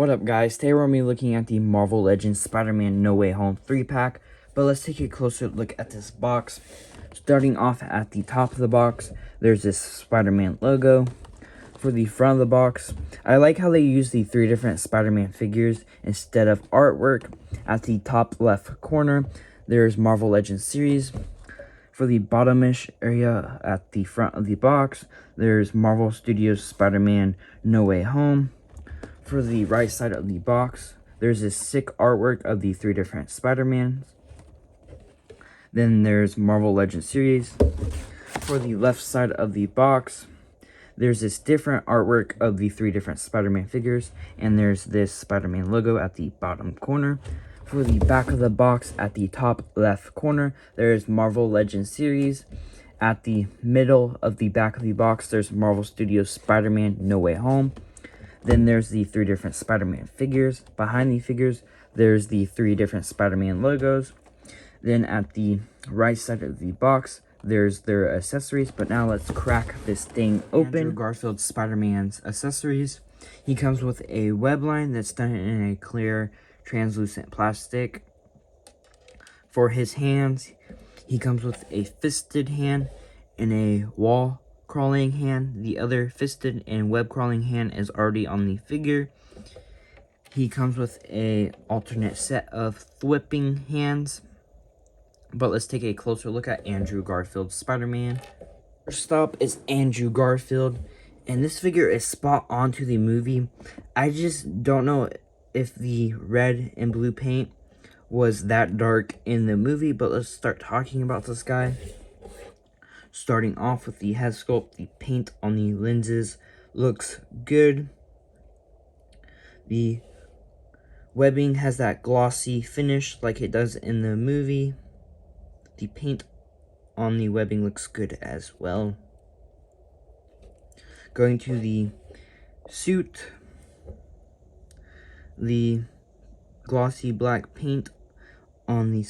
What up, guys? Today we're going to be looking at the Marvel Legends Spider-Man No Way Home 3-pack, but let's take a closer look at this box. Starting off at the top of the box, there's this Spider-Man logo. For the front of the box, I like how they use the 3 different Spider-Man figures instead of artwork. At the top left corner, there's Marvel Legends series. For the bottomish area at the front of the box, there's Marvel Studios Spider-Man No Way Home. For the right side of the box, there's this sick artwork of the 3 different Spider-Mans. Then there's Marvel Legends series. For the left side of the box, there's this different artwork of the 3 different Spider-Man figures, and there's this Spider-Man logo at the bottom corner. For the back of the box at the top left corner, there's Marvel Legends series. At the middle of the back of the box, there's Marvel Studios Spider-Man No Way Home. Then there's the 3 different Spider-Man figures. Behind the figures, there's the 3 different Spider-Man logos. Then at the right side of the box, there's their accessories. But now let's crack this thing open. Andrew Garfield's Spider-Man's accessories. He comes with a web line that's done in a clear, translucent plastic. For his hands, he comes with a fisted hand and a wall crawling hand. The other fisted and web crawling hand is already on the figure. He comes with a alternate set of thwipping hands. But let's take a closer look at Andrew Garfield's Spider-Man. First up is Andrew Garfield, and this figure is spot on to the movie. I just don't know if the red and blue paint was that dark in the movie, but let's start talking about this guy. Starting off with the head sculpt, the paint on the lenses looks good. The webbing has that glossy finish like it does in the movie. The paint on the webbing looks good as well. Going to the suit, the glossy black paint on the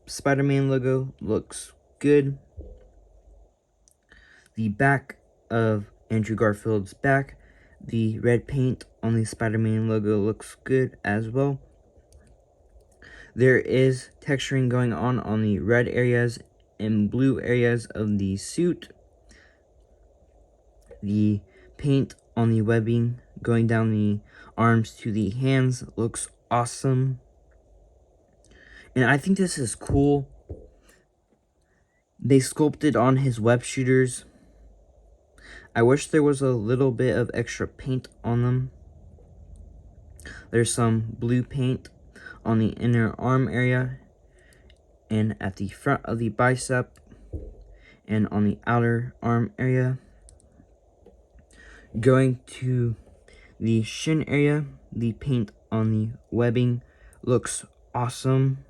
Spider-Man logo looks good. The back of Andrew Garfield's back, the red paint on the Spider-Man logo looks good as well. There is texturing going on the red areas and blue areas of the suit. The paint on the webbing going down the arms to the hands looks awesome. And I think this is cool. They sculpted on his web shooters. I wish there was a little bit of extra paint on them. There's some blue paint on the inner arm area and at the front of the bicep and on the outer arm area. Going to the shin area, the paint on the webbing looks awesome.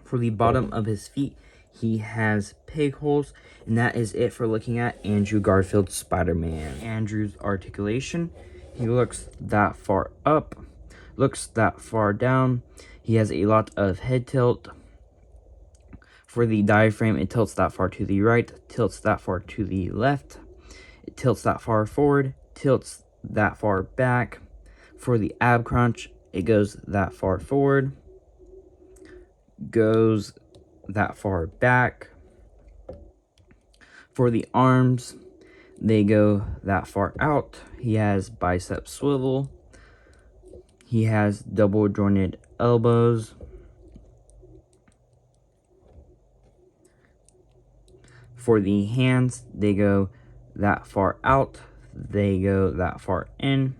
For the bottom of his feet, he has peg holes, and that is it for looking at Andrew Garfield's Spider-Man. Andrew's articulation, he looks that far up, looks that far down. He has a lot of head tilt. For the diaphragm, it tilts that far to the right, tilts that far to the left. It tilts that far forward, tilts that far back. For the ab crunch, it goes that far forward, goes that far back. For the arms, they go that far out. He has bicep swivel. He has double jointed elbows. For the hands, they go that far out. They go that far in.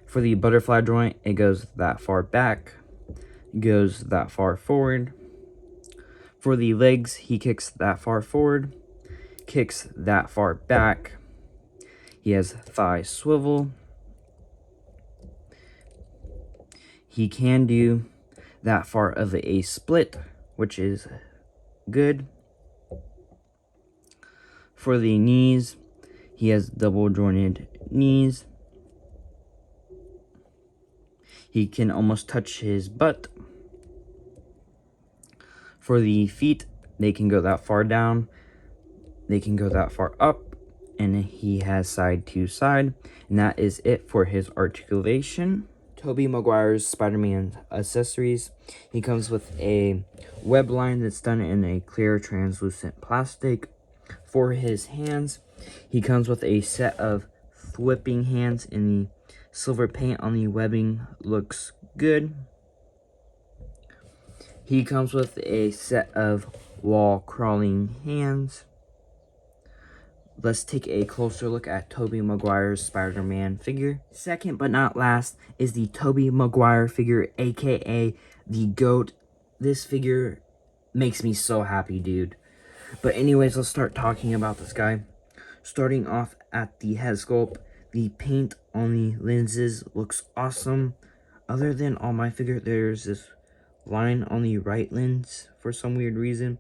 For the butterfly joint, it goes that far back, goes that far forward. For the legs, he kicks that far forward, kicks that far back. He has thigh swivel. He can do that far of a split, which is good. For the knees, he has double jointed knees. He can almost touch his butt. For the feet, they can go that far down, they can go that far up, and he has side to side, and that is it for his articulation. Toby Maguire's Spider-Man accessories. He comes with a web line that's done in a clear translucent plastic. For his hands, he comes with a set of whipping hands, and the silver paint on the webbing looks good. He comes with a set of wall crawling hands. Let's take a closer look at Toby Maguire's Spider-Man figure. Second but not last is the Toby Maguire figure, aka the GOAT. This figure makes me so happy, dude. But anyways, let's start talking about this guy. Starting off at the head sculpt, the paint on the lenses looks awesome. Other than on my figure, there's this line on the right lens for some weird reason.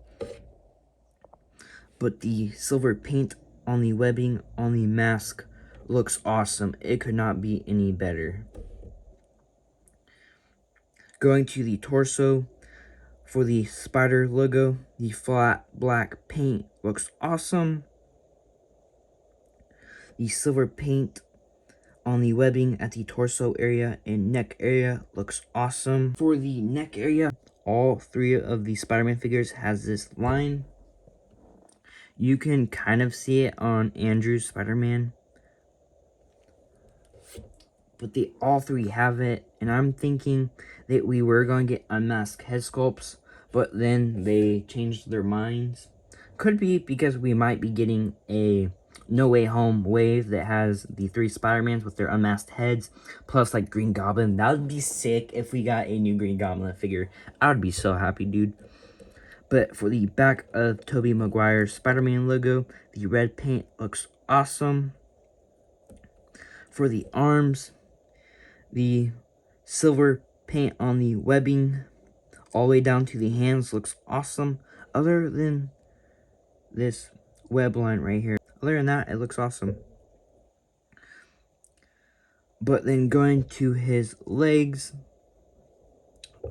But the silver paint on the webbing on the mask looks awesome. It could not be any better. Going to the torso, for the spider logo, the flat black paint looks awesome. The silver paint on the webbing at the torso area and neck area looks awesome. For the neck area, all three of the Spider-Man figures has this line. You can kind of see it on Andrew's Spider-Man, but they all three have it, and I'm thinking that we were going to get unmasked head sculpts, but then they changed their minds. Could be because we might be getting a No Way Home wave that has the three Spider-Mans with their unmasked heads, plus like Green Goblin. That would be sick if we got a new Green Goblin figure. I would be so happy, dude. But for the back of Toby Maguire's Spider-Man logo, the red paint looks awesome. For the arms, the silver paint on the webbing all the way down to the hands looks awesome. Other than this web line right here, other than that, it looks awesome. But then going to his legs,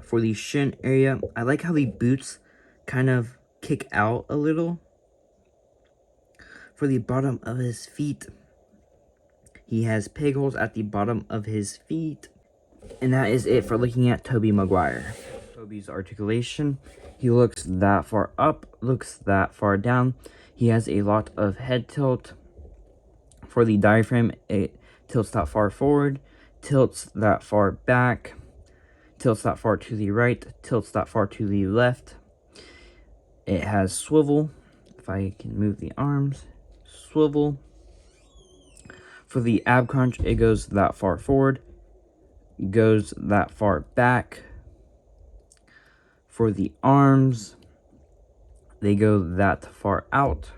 for the shin area, I like how the boots kind of kick out a little. For the bottom of his feet, he has peg holes at the bottom of his feet. And that is it for looking at Toby Maguire. Toby's articulation, he looks that far up, looks that far down. He has a lot of head tilt. For the diaphragm, it tilts that far forward, tilts that far back, tilts that far to the right, tilts that far to the left. It has swivel. If I can move the arms, swivel. For the ab crunch, it goes that far forward, goes that far back. For the arms, they go that far out.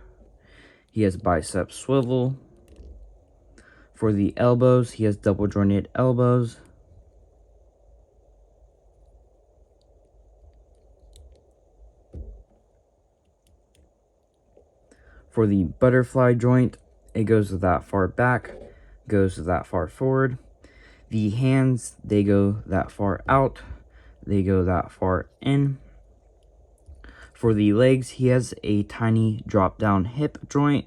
He has bicep swivel. For the elbows, he has double jointed elbows. For the butterfly joint, it goes that far back, goes that far forward. The hands, they go that far out, they go that far in. For the legs, he has a tiny drop down hip joint.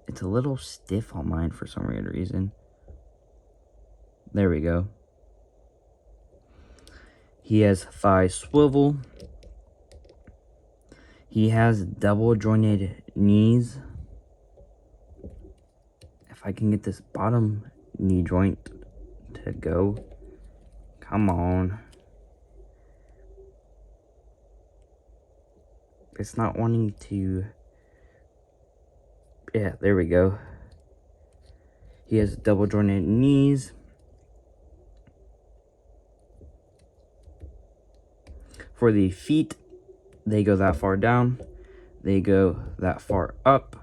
It's a little stiff on mine for some weird reason. There we go. He has thigh swivel. He has double jointed knees. If I can get this bottom knee joint to go. Come on. It's not wanting to. Yeah, there we go. He has double jointed knees. For the feet, they go that far down. They go that far up.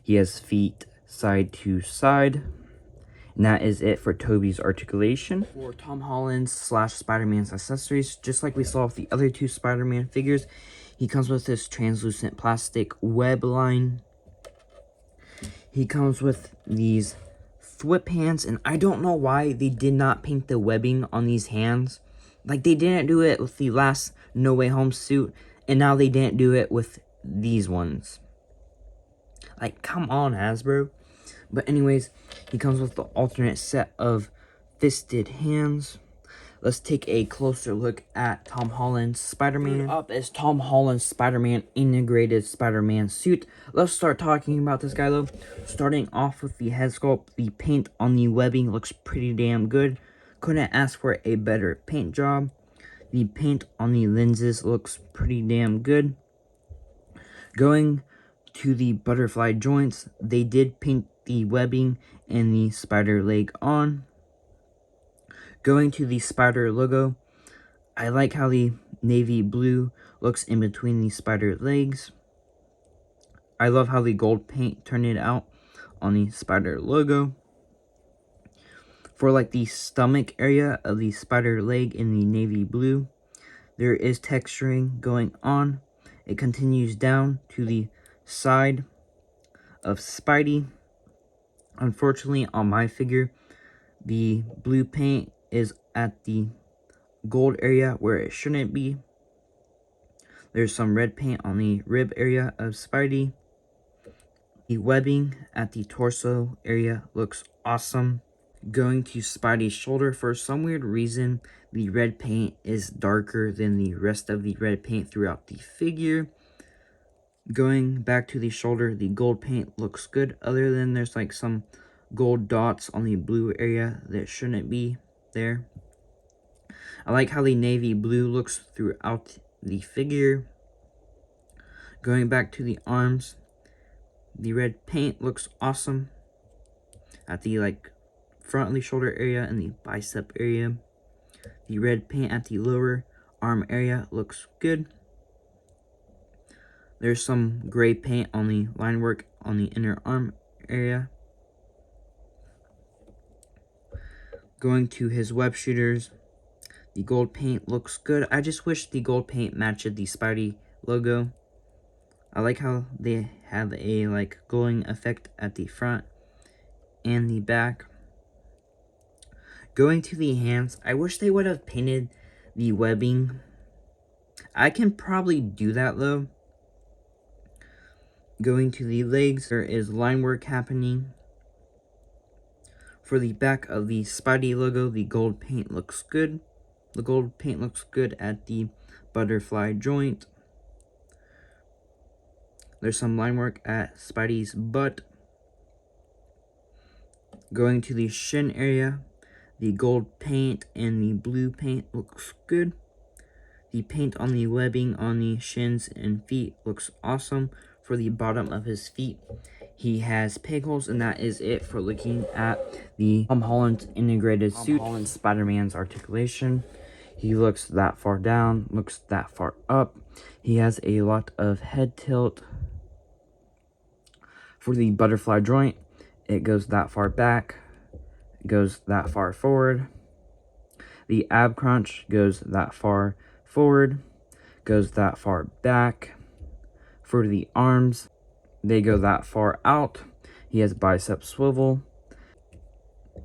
He has feet side to side. And that is it for Toby's articulation. For Tom Holland's / Spider-Man's accessories, just like we saw with the other two Spider-Man figures, he comes with this translucent plastic web line. He comes with these whip hands, and I don't know why they did not paint the webbing on these hands. Like, they didn't do it with the last No Way Home suit, and now they didn't do it with these ones. Like, come on, Hasbro. But anyways, he comes with the alternate set of fisted hands. Let's take a closer look at Tom Holland's Spider-Man. Up is Tom Holland's Spider-Man integrated Spider-Man suit. Let's start talking about this guy though. Starting off with the head sculpt, the paint on the webbing looks pretty damn good. Couldn't ask for a better paint job. The paint on the lenses looks pretty damn good. Going to the butterfly joints, they did paint the webbing and the spider leg on. Going to the spider logo, I like how the navy blue looks in between the spider legs. I love how the gold paint turned it out on the spider logo. For like the stomach area of the spider leg in the navy blue, there is texturing going on. It continues down to the side of Spidey. Unfortunately, on my figure, the blue paint is at the gold area where it shouldn't be. There's some red paint on the rib area of Spidey. The webbing at the torso area looks awesome. Going to Spidey's shoulder, for some weird reason, the red paint is darker than the rest of the red paint throughout the figure. Going back to the shoulder, the gold paint looks good, other than there's like some gold dots on the blue area that shouldn't be there. I like how the navy blue looks throughout the figure. Going back to the arms, the red paint looks awesome at the like front of the shoulder area and the bicep area. The red paint at the lower arm area looks good. There's some gray paint on the line work on the inner arm area. Going to his web shooters, the gold paint looks good. I just wish the gold paint matched the Spidey logo. I like how they have a like glowing effect at the front and the back. Going to the hands, I wish they would have painted the webbing. I can probably do that though. Going to the legs, there is line work happening. For the back of the Spidey logo, the gold paint looks good. The gold paint looks good at the butterfly joint. There's some line work at Spidey's butt. Going to the shin area, the gold paint and the blue paint looks good. The paint on the webbing on the shins and feet looks awesome. For the bottom of his feet, he has peg holes, and that is it for looking at the Tom Holland integrated suit. Tom Holland Spider-Man's articulation. He looks that far down, looks that far up. He has a lot of head tilt. For the butterfly joint, it goes that far back, goes that far forward. The ab crunch goes that far forward, goes that far back. For the arms, they go that far out. He has bicep swivel.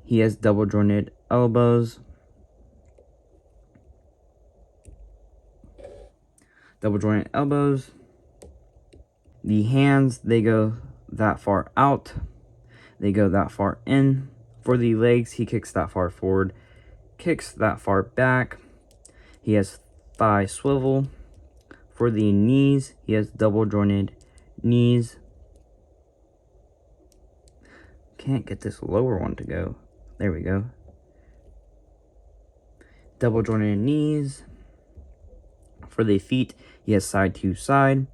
He has double jointed elbows. Double jointed elbows. The hands, they go that far out. They go that far in. For the legs, he kicks that far forward, kicks that far back. He has thigh swivel. For the knees, he has double jointed knees. Can't get this lower one to go. There we go. Double jointed knees. For the feet, he has side to side.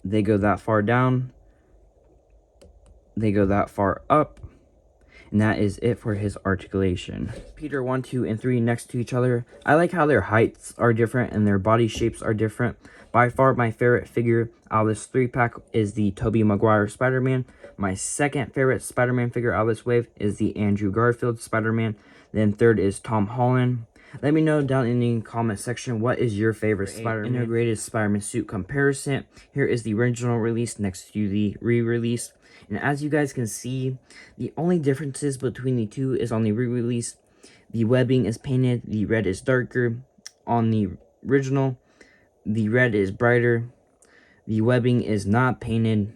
They go that far down. They go that far up. And that is it for his articulation. Peter 1, 2, and 3 next to each other. I like how their heights are different and their body shapes are different. By far, my favorite figure out of this 3-pack is the Toby Maguire Spider-Man. My second favorite Spider-Man figure out of this wave is the Andrew Garfield Spider-Man. Then third is Tom Holland. Let me know down in the comment section what is your favorite Spider-Man integrated Spider-Man suit comparison. Here is the original release next to the re-release. And as you guys can see, the only differences between the two is on the re-release, the webbing is painted, the red is darker. On the original, the red is brighter. The webbing is not painted,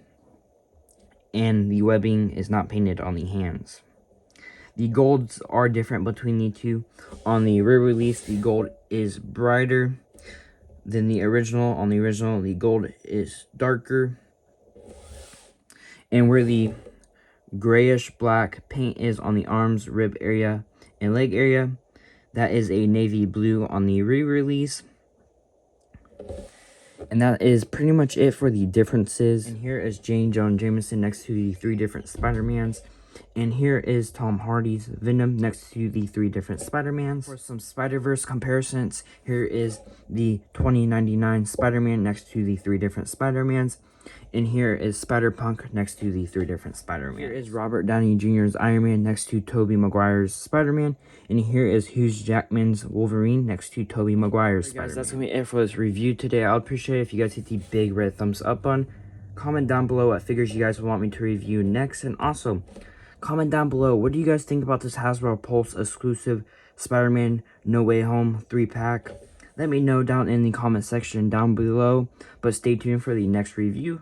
and the webbing is not painted on the hands. The golds are different between the two. On the re-release, the gold is brighter than the original. On the original, the gold is darker. And where the grayish black paint is on the arms, rib area, and leg area, that is a navy blue on the re-release. And that is pretty much it for the differences. And here is Jane Jonah Jameson next to the 3 different Spider-Mans. And here is Tom Hardy's Venom next to the 3 different Spider-Mans. For some Spider-Verse comparisons, here is the 2099 Spider-Man next to the 3 different Spider-Mans. And here is Spider-Punk next to the 3 different Spider-Man. Here is Robert Downey Jr.'s Iron Man next to Toby Maguire's Spider-Man. And here is Hugh Jackman's Wolverine next to Toby Maguire's Spider-Man. Guys, that's going to be it for this review today. I would appreciate it if you guys hit the big red thumbs up button. Comment down below what figures you guys want me to review next. And also, comment down below, what do you guys think about this Hasbro Pulse exclusive Spider-Man No Way Home 3-pack? Let me know down in the comment section down below. But stay tuned for the next review.